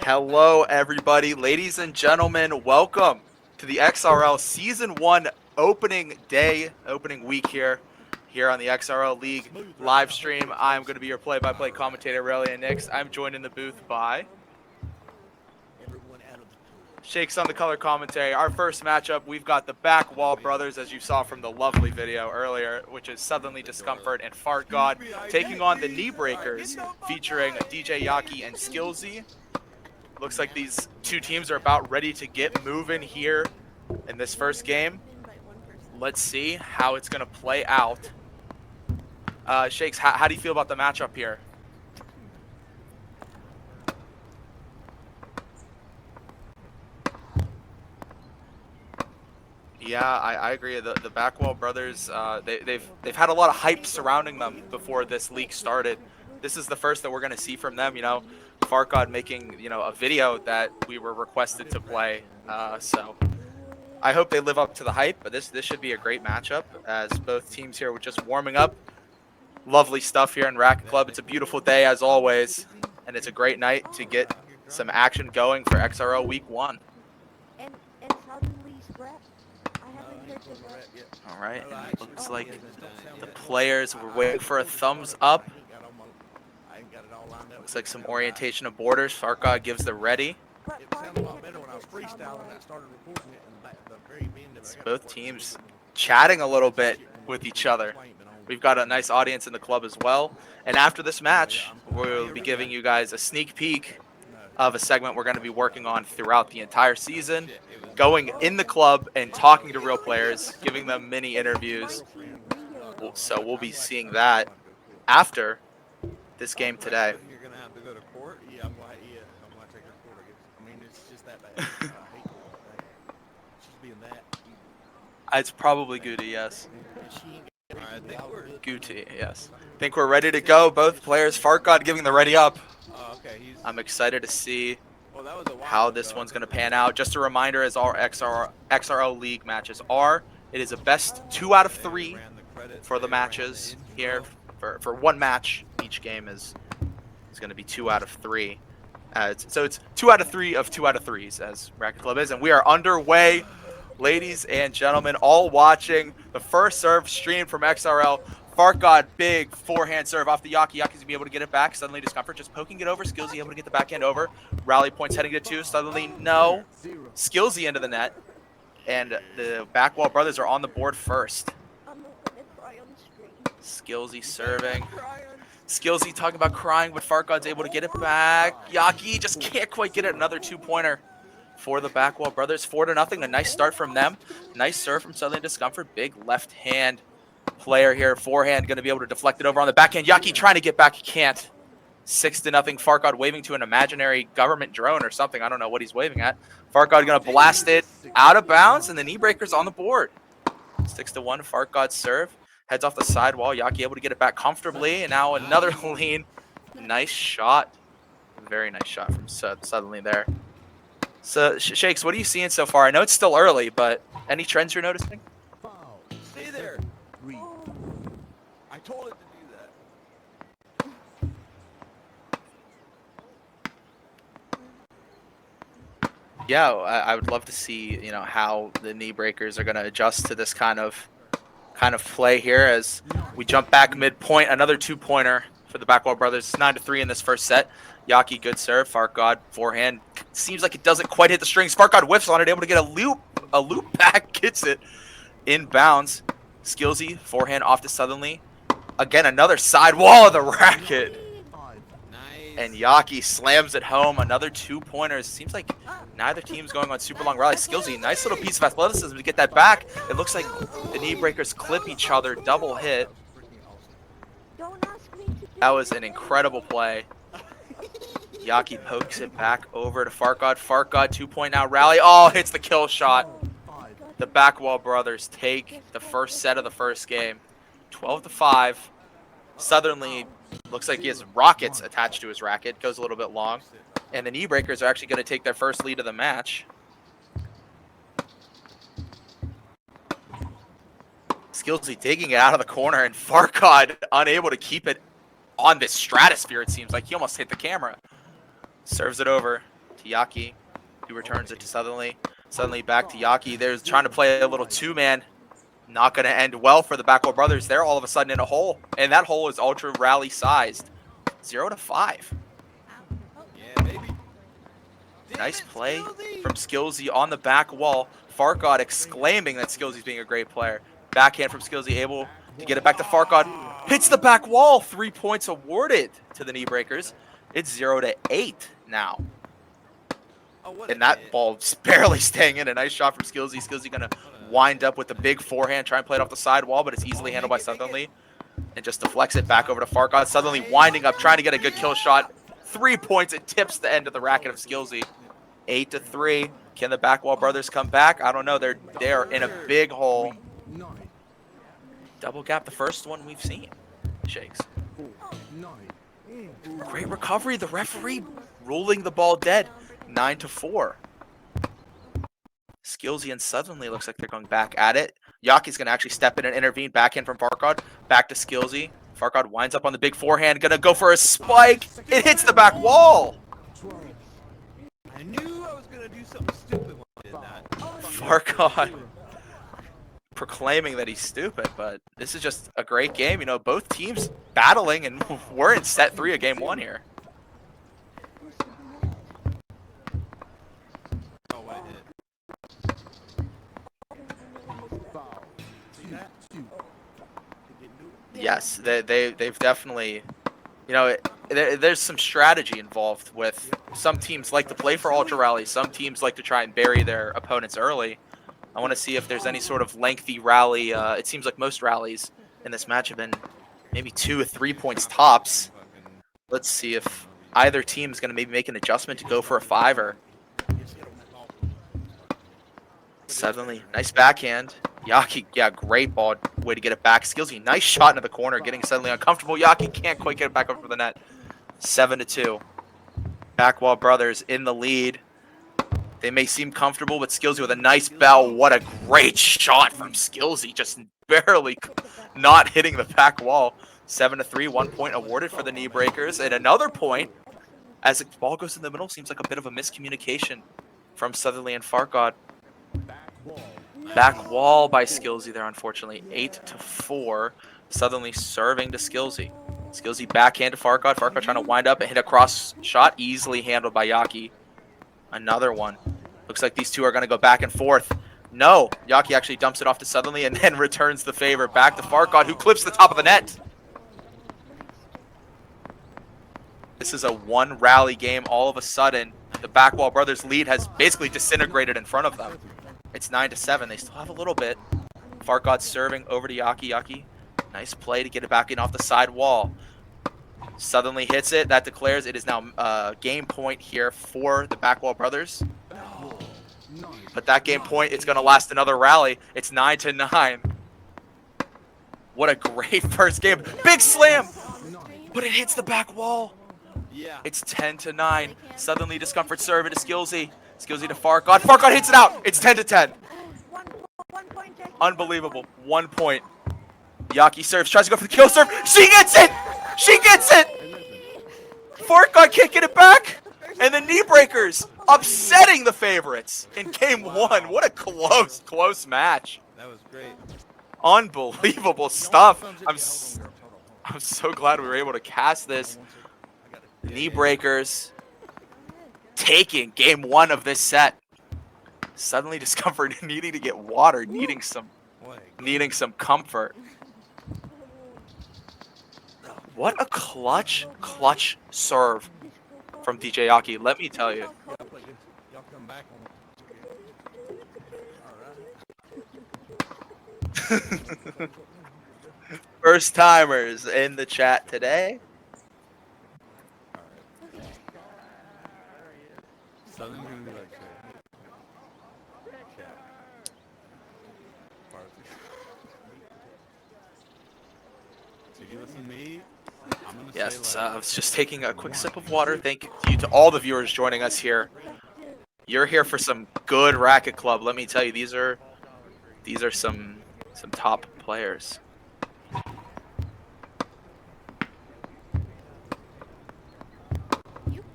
Hello, everybody. Ladies and gentlemen, welcome to the XRL Season 1 opening week here on the XRL League live stream. I'm going to be your play-by-play commentator, Aurelian Nix. I'm joined in the booth by Shakes on the color commentary. Our first matchup, we've got the Backwall brothers, as you saw from the lovely video earlier, which is Southernly Discomfort and Fart God, taking on the Knee Breakers, featuring DJ Yaki and Skillsy. Looks like these two teams are about ready to get moving here in this first game. Let's see how it's going to play out. Shakes, how do you feel about the matchup here? Yeah, I agree. The Backwall brothers, they've had a lot of hype surrounding them before this league started. This is the first that we're going to see from them. You know, FartGod making a video that we were requested to play. So I hope they live up to the hype. But this should be a great matchup as both teams here were just warming up. Lovely stuff here in Racket Club. It's a beautiful day as always, and it's a great night to get some action going for XRL Week 1. All right, and it looks like the players were waiting for a thumbs up. Looks like some orientation of borders. FartGod gives the ready. It's both teams chatting a little bit with each other. We've got a nice audience in the club as well. And after this match, we'll be giving you guys a sneak peek of a segment we're going to be working on throughout the entire season, going in the club and talking to real players, giving them mini interviews. So we'll be seeing that after this game today. You're going to have to go to court? Yeah, I'm going to take her to court, I guess. I mean, it's just that bad. I hate it's just being that. It's probably Goody, yes. Goody, yes. I think we're ready to go. Both players, FartGod giving the ready up. I'm excited to see how this one's going to pan out. Just a reminder, as our XRL League matches are, it is a best 2 out of 3 for the matches here. For one match, each game is going to be 2 out of 3. So it's 2 out of 3 of 2 out of 3s, as Racket Club is. And we are underway, ladies and gentlemen, all watching the first serve stream from XRL. FartGod, big forehand serve off the Yaki. Yaki's going to be able to get it back. Suddenly Discomfort just poking it over. Skillsy able to get the backhand over. Rally points heading to 2. Suddenly, no. Skillsy into the net. And the Backwall brothers are on the board first. Skillsy serving. Skillsy talking about crying, but FartGod's able to get it back. Yaki just can't quite get it. Another 2-pointer for the Backwall brothers. 4-0. A nice start from them. Nice serve from Suddenly Discomfort. Big left hand player here. Forehand going to be able to deflect it over on the backhand. Yaki trying to get back. He can't. 6-0. FartGod waving to an imaginary government drone or something. I don't know what he's waving at. FartGod going to blast it out of bounds, and the Knee Breakers on the board. 6-1. FartGod serve. Heads off the sidewall. Yaki able to get it back comfortably. And now another lean. Nice shot. Very nice shot from Suddenly there. So, Shakes, what are you seeing so far? I know it's still early, but any trends you're noticing? Stay there. I told it to do that. Yeah, I would love to see, how the Knee Breakers are going to adjust to this kind of play here as we jump back midpoint. Another 2-pointer for the Backwall brothers. 9-3 in this first set. Yaki, good serve. FartGod, forehand. Seems like it doesn't quite hit the strings. FartGod whiffs on it, able to get a loop back, gets it in bounds. Skillsy, forehand off to Suddenly. Again, another side wall of the racket. And Yaki slams it home. Another 2-pointers. Seems like neither team's going on super long rallies. Skillsy, nice little piece of athleticism to get that back. It looks like the Knee Breakers clip each other. Double hit. That was an incredible play. Yaki pokes it back over to FartGod. FartGod 2-point now rally. Oh, hits the kill shot. The Backwall brothers take the first set of the first game. 12-5. Southernly looks like he has rockets attached to his racket. Goes a little bit long. And the Knee Breakers are actually going to take their first lead of the match. Skillsy digging it out of the corner, and FartGod unable to keep it on this stratosphere, it seems like. He almost hit the camera. Serves it over to to Yaki, who returns it to Suddenly. Suddenly back to Yaki. They're trying to play a little two-man. Not going to end well for the Backwell brothers. They're all of a sudden in a hole, and that hole is ultra rally sized. 0-5. Yeah, baby. Nice play from Skillsy on the back wall. Farkad exclaiming that Skillsy's being a great player. Backhand from Skillsy, able to get it back to Farkad. Hits the back wall. 3 points awarded to the knee breakers. It's 0-8 now. And that ball just barely staying in. A nice shot from Skillsy. Skillsy going to wind up with the big forehand, try and play it off the side wall, but it's easily handled by Suddenly. And just deflects it back over to Farkad. Suddenly winding up, trying to get a good kill shot. 3 points. It tips the end of the racket of Skillsy. 8-3. Can the Backwall brothers come back? I don't know. They're in a big hole. Double gap, the first one we've seen. Shakes. Great recovery. The referee ruling the ball dead. 9-4. Skillsy and Suddenly looks like they're going back at it. Yaki's going to actually step in and intervene. Backhand from Farkad. Back to Skillsy. Farkad winds up on the big forehand. Going to go for a spike. It hits the back wall. I knew I was going to do something stupid when I did that. Farkad proclaiming that he's stupid, but this is just a great game. You know, both teams battling, and we're in set 3 of game 1 here. Yes, they've definitely, you know, there's some strategy involved with some teams like to play for ultra rallies. Some teams like to try and bury their opponents early. I want to see if there's any sort of lengthy rally. It seems like most rallies in this match have been maybe 2 or 3 points tops. Let's see if either team is going to maybe make an adjustment to go for a 5-er. Suddenly, nice backhand. Yaki, yeah, great ball. Way to get it back. Skillsy, nice shot into the corner, getting Suddenly uncomfortable. Yaki can't quite get it back over the net. 7-2. Backwall brothers in the lead. They may seem comfortable, but Skillsy with a nice bell. What a great shot from Skillsy. Just barely not hitting the back wall. 7-3, 1 point awarded for the knee breakers. And another point, as the ball goes in the middle, seems like a bit of a miscommunication from Suddenly and Farkad. Back wall by Skillsy there, unfortunately. 8-4. Suddenly serving to Skillsy. Skillsy backhand to Farkad. Farkad trying to wind up and hit a cross shot. Easily handled by Yaki. Another one. Looks like these two are going to go back and forth. No. Yaki actually dumps it off to Suddenly and then returns the favor back to Farkad, who clips the top of the net. This is a one rally game. All of a sudden, the Backwall brothers lead has basically disintegrated in front of them. It's 9-7. They still have a little bit. Farkad serving over to Yaki. Yaki, nice play to get it back in off the side wall. Suddenly hits it. That declares it is now game point here for the Backwall brothers. But that game point, it's going to last another rally. It's 9-9. What a great first game. Big slam! But it hits the back wall. It's 10-9. Suddenly discomfort serve into Skillsy. Skillsy to Farkad. Farkad hits it out. It's 10-10. Unbelievable. 1 point. Yaki serves. Tries to go for the kill serve. She gets it! She gets it! Farkad can't get it back. And the knee breakers upsetting the favorites in game 1. What a close match. That was great. Unbelievable stuff. I'm so glad we were able to cast this. Knee breakers taking game 1 of this set. Suddenly discomfort, needing to get water, needing some comfort. What a clutch serve from DJ Yaki, let me tell you. First timers in the chat today. Yes, I was just taking a quick sip of water. Thank you to all the viewers joining us here. You're here for some good Racket Club. Let me tell you, these are some top players.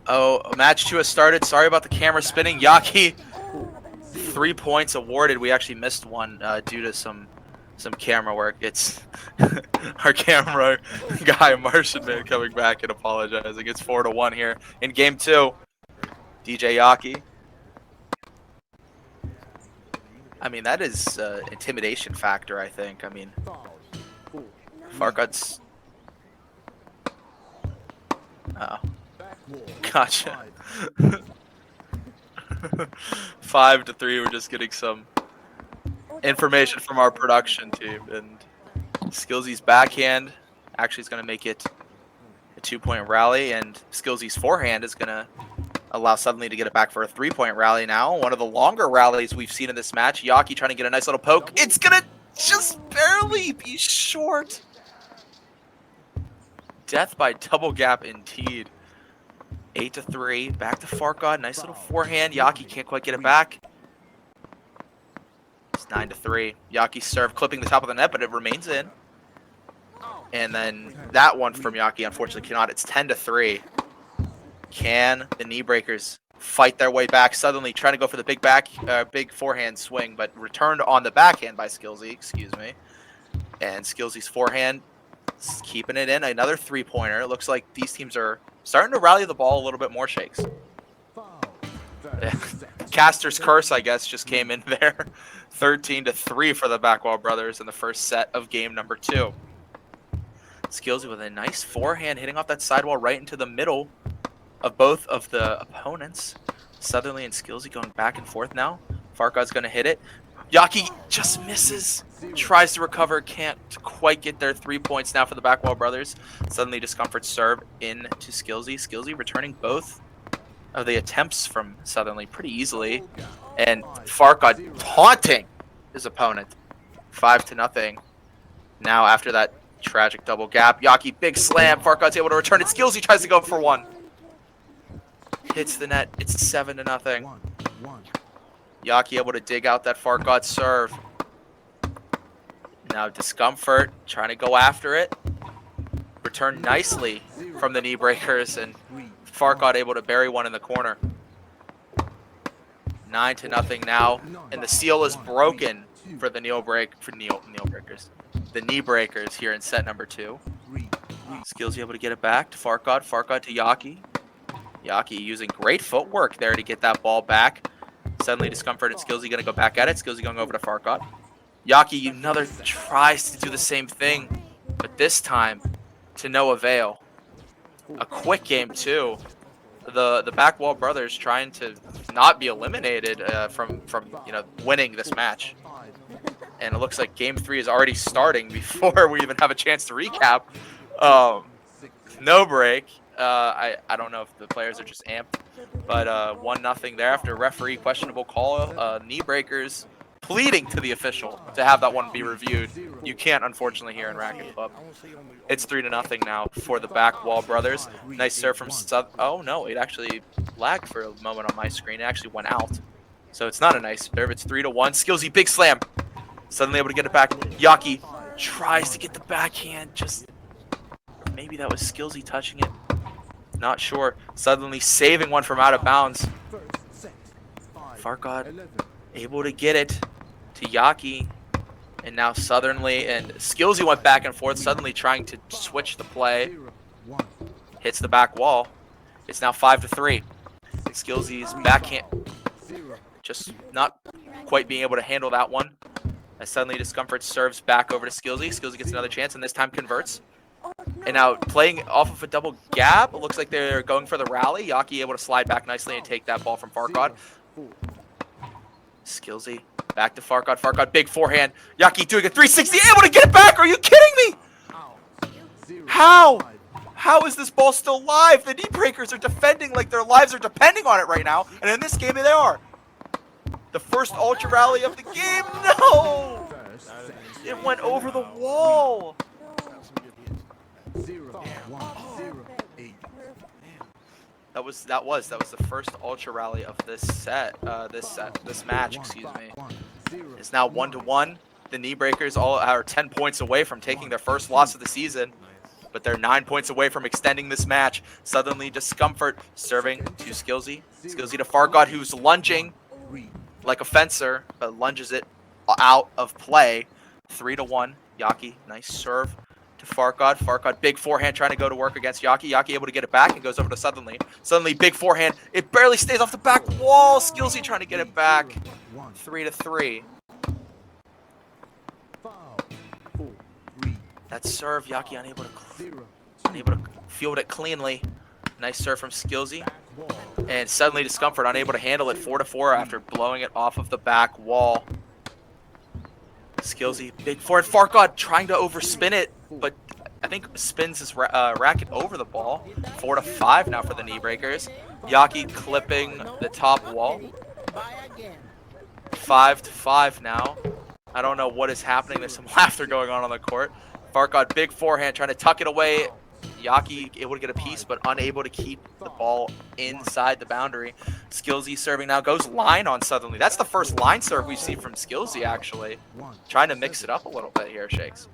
Oh, match 2 has started. Sorry about the camera spinning. Yaki, 3 points awarded. We actually missed one due to some camera work. It's our camera guy, Martian Man, coming back and apologizing. It's 4-1 here in game 2. DJ Yaki. I mean, that is intimidation factor, I think. I mean, Farkut's... Oh. Gotcha. 5-3, we're just getting some information from our production team. And Skillsy's backhand actually is going to make it a 2-point rally, and Skillsy's forehand is going to allow Suddenly to get it back for a 3-point rally now. One of the longer rallies we've seen in this match. Yaki trying to get a nice little poke. It's going to just barely be short. Death by double gap indeed. 8-3. Back to Farkut. Nice little forehand. Yaki can't quite get it back. It's 9-3. Yaki's serve clipping the top of the net, but it remains in. And then that one from Yaki unfortunately cannot. It's 10-3. Can the knee breakers fight their way back? Suddenly trying to go for the big forehand swing, but returned on the backhand by Skillsy. Excuse me. And Skillsy's forehand is keeping it in. Another 3-pointer. It looks like these teams are starting to rally the ball a little bit more, Shakes. Caster's curse, I guess, just came in there. 13-3 for the Backwall brothers in the first set of game number 2. Skillsy with a nice forehand hitting off that sidewall right into the middle of both of the opponents. Suddenly and Skillsy going back and forth now. Farkut's going to hit it. Yaki just misses. Tries to recover. Can't quite get their 3 points now for the Backwall brothers. Suddenly Discomfort serve in to Skillsy. Skillsy returning both of the attempts from Suddenly pretty easily. And Farkut taunting his opponent. 5-0. Now after that tragic double gap, Yaki big slam. Farkut's able to return it. Skillsy tries to go for one. Hits the net. It's 7-0. Yaki able to dig out that Farkut serve. Now Discomfort trying to go after it. Return nicely from the knee breakers, and Farkut able to bury one in the corner. 9-0 now, and the seal is broken for the knee breakers. The knee breakers here in set number 2. Skillsy able to get it back to Farkut. Farkut to Yaki. Yaki using great footwork there to get that ball back. Suddenly Discomfort and Skillsy going to go back at it. Skillsy going over to Farkut. Yaki another tries to do the same thing, but this time to no avail. A quick game too. The Backwall brothers trying to not be eliminated from winning this match. And it looks like game 3 is already starting before we even have a chance to recap. No break. I don't know if the players are just amped, but 1-0 there after referee questionable call. Knee breakers pleading to the official to have that one be reviewed. You can't, unfortunately, here in Racket Club. It's 3-0 now for the Backwall brothers. Nice serve from Oh no, it actually lagged for a moment on my screen. It actually went out, so it's not a nice serve. It's 3-1. Skillsy big slam. Suddenly able to get it back. Yaki tries to get the backhand. Just maybe that was Skillsy touching it. Not sure. Suddenly saving one from out of bounds. Farkut able to get it to Yaki. And now Southernly and Skillsy went back and forth. Suddenly trying to switch the play. Hits the back wall. It's now 5-3. Skillsy's backhand just not quite being able to handle that one. As Suddenly Discomfort serves back over to Skillsy. Skillsy gets another chance and this time converts. And now playing off of a double gap, it looks like they're going for the rally. Yaki able to slide back nicely and take that ball from Farkut. Skillsy back to Farkut. Farkut big forehand. Yaki doing a 360, able to get it back. Are you kidding me? How? How is this ball still live? The knee breakers are defending like their lives are depending on it right now. And in this game, they are. The first ultra rally of the game. No! It went over the wall. That was the first ultra rally of this match, excuse me. It's now 1-1. The knee breakers all are 10 points away from taking their first loss of the season. but they're 9 points away from extending this match. Suddenly, Discomfort serving to Skillsy. Skillsy to Fargod, who's lunging like a fencer, but lunges it out of play. 3-1. Yaki, nice serve to Fargod. Fargod, big forehand trying to go to work against Yaki. Yaki able to get it back and goes over to Suddenly. Suddenly, big forehand. It barely stays off the back wall. Skillsy trying to get it back. 3-3. That serve, Yaki unable to field it cleanly. Nice serve from Skillsy. And suddenly Discomfort unable to handle it. 4-4 after blowing it off of the back wall. Skillsy, big forward. Fargod trying to overspin it, but I think spins his racket over the ball. 4-5 now for the knee breakers. Yaki clipping the top wall. 5-5 now. I don't know what is happening. There's some laughter going on the court. Fargod, big forehand, trying to tuck it away. Yaki able to get a piece, but unable to keep the ball inside the boundary. Skillsy serving now, goes line on Suddenly. That's the first line serve we've seen from Skillsy, actually. Trying to mix it up a little bit here, Shakes.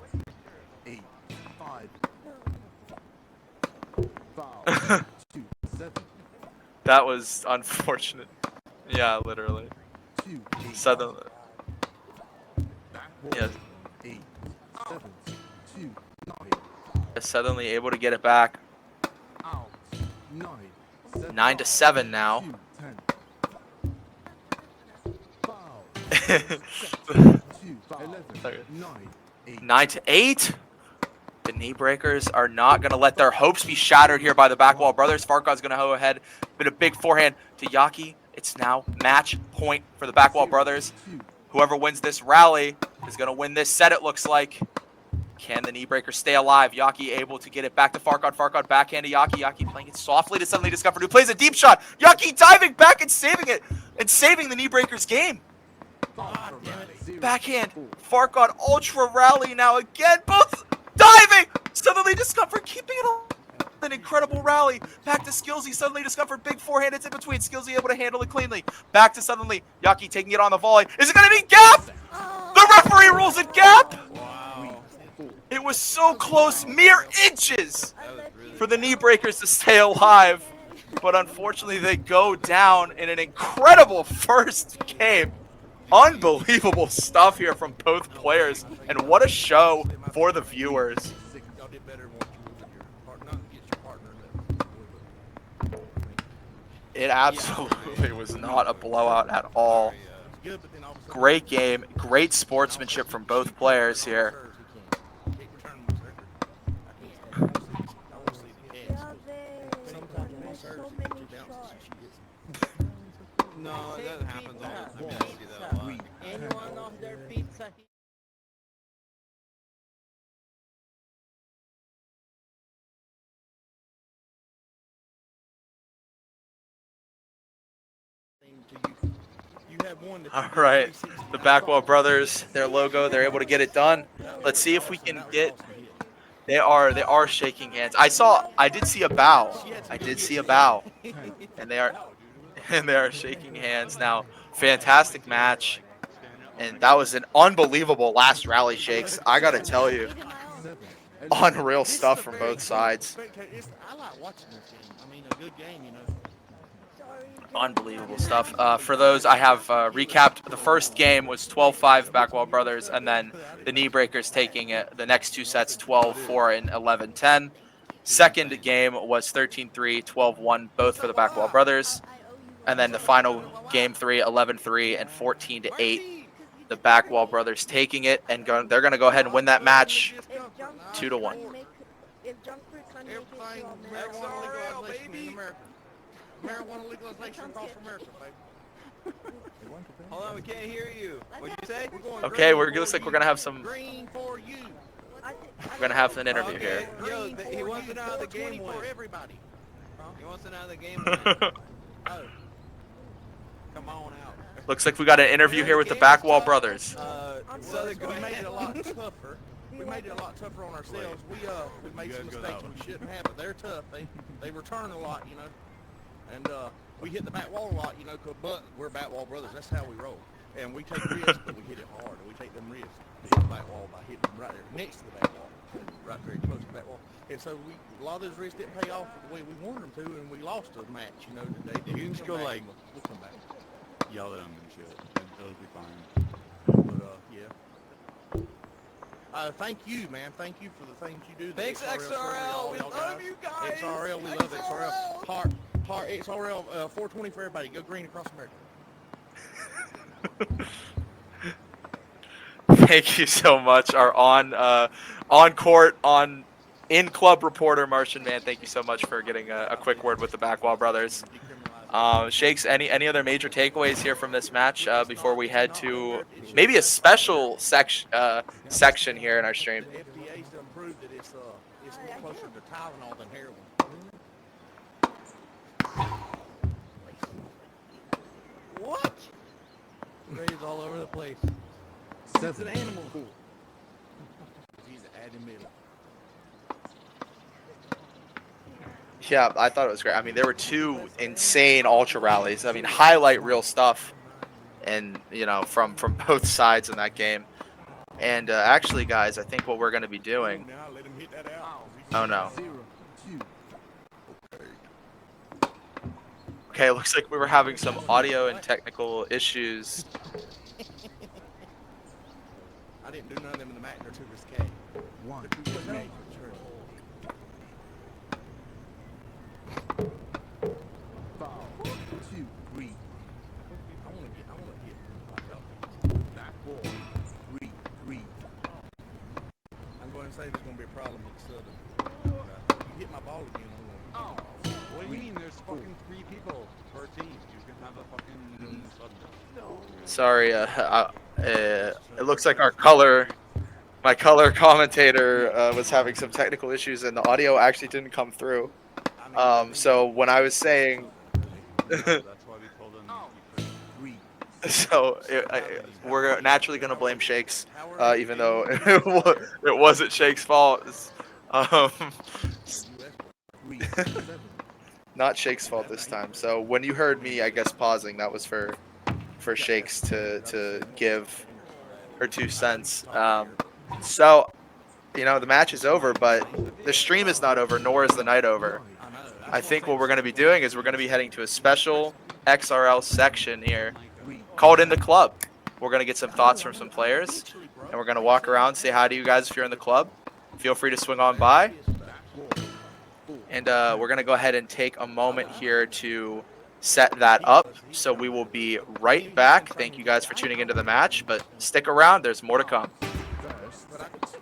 That was unfortunate. Yeah, literally. Suddenly. Yes. Suddenly able to get it back. 9-7 now. 9-8. The knee breakers are not going to let their hopes be shattered here by the Backwall brothers. Fargod's going to go ahead. Bit a big forehand to Yaki. It's now match point for the Backwall brothers. Whoever wins this rally is going to win this set, it looks like. Can the knee breaker stay alive? Yaki able to get it back to Fargod. Fargod backhand to Yaki. Yaki playing it softly to Suddenly Discomfort, who plays a deep shot. Yaki diving back and saving it, and saving the knee breaker's game. Backhand. Fargod ultra rally now again. Both diving. Suddenly Discomfort keeping it on. An incredible rally. Back to Skillsy. Suddenly Discomfort. Big forehand. It's in between. Skillsy able to handle it cleanly. Back to Suddenly. Yaki taking it on the volley. Is it going to be gap? The referee rules it gap. It was so close, mere inches for the knee breakers to stay alive. But unfortunately, they go down in an incredible first game. Unbelievable stuff here from both players. And what a show for the viewers. It absolutely was not a blowout at all. Great game, great sportsmanship from both players here. No, it doesn't happen all the time. I see that a lot. Anyone of their pizza All right, the Backwall brothers, their logo, they're able to get it done. Let's see if we can get. They are shaking hands. I did see a bow. And they are shaking hands now. Fantastic match. And that was an unbelievable last rally, Shakes. I got to tell you, unreal stuff from both sides. I like watching this game. I mean, a good game, you know. Unbelievable stuff. For those, I have recapped. The first game was 12-5 Backwall brothers, and then the knee breakers taking it, the next two sets 12-4 and 11-10. Second game was 13-3, 12-1, both for the Backwall brothers. And then the final game 3, 11-3 and 14-8. The Backwall brothers taking it, and they're going to go ahead and win that match 2-1. Marijuana legalization across America, baby. Hold on, we can't hear you. What'd you say? Okay, looks like we're going to have some. Green for you. We're going to have an interview here. Yo, he wants to know how the game went. For everybody. He wants to know how the game went. Oh. Come on out. Looks like we got an interview here with the Backwall brothers. We made it a lot tougher. We made it a lot tougher on ourselves. We made some mistakes we shouldn't have, but they're tough. They return a lot, you know. And we hit the back wall a lot, you know, but we're back wall brothers. That's how we roll. And we take risks, but we hit it hard. We take them risks to hit the back wall by hitting them right there next to the back wall, right very close to the back wall. And so a lot of those risks didn't pay off the way we wanted them to, and we lost the match, you know, today. You can just go like, we'll come back. yell at them and shit. It'll be fine. But, yeah. Thank you, man. Thank you for the things you do. Thanks, XRL. We love you guys. XRL, we love XRL. Heart, XRL, 420 for everybody. Go green across America. Thank you so much. Our on court, in club reporter, Martian Man. Thank you so much for getting a quick word with the Backwall brothers. Shakes, any other major takeaways here from this match before we head to maybe a special section here in our stream? The FDA's done proved that it's closer to Tylenol than heroin. What? Rays all over the place. It's an animal. He's adding middle. Yeah, I thought it was great. I mean, there were two insane ultra rallies. I mean, highlight real stuff, and you know, from both sides in that game. And actually, guys, I think what we're going to be doing. Now let him hit that out. Oh no. Okay, it looks like we were having some audio and technical issues. I didn't do none of them in the match. They're too risque. One, They're too risque. foul, 2, 3. I want to get Back ball, 3, 3. I'm going to say there's going to be a problem with the Southern. You hit my ball again. Oh, What do you mean? There's fucking 3 people per team. You can have a fucking sudden. Sorry, it looks like my color commentator was having some technical issues, and the audio actually didn't come through. So when I was saying, That's why we told them you could so we're naturally gonna blame Shakes, even though it wasn't Shakes' fault. Not Shakes' fault this time. So when you heard me, I guess pausing, that was for Shakes to give her 2 cents. So, you know, the match is over, but the stream is not over, nor is the night over. I think what we're going to be doing is we're going to be heading to a special XRL section here called In the Club. We're going to get some thoughts from some players, and we're going to walk around, say hi to you guys if you're in the club. Feel free to swing on by. And we're going to go ahead and take a moment here to set that up. So we will be right back. Thank you guys for tuning into the match, but stick around. There's more to come.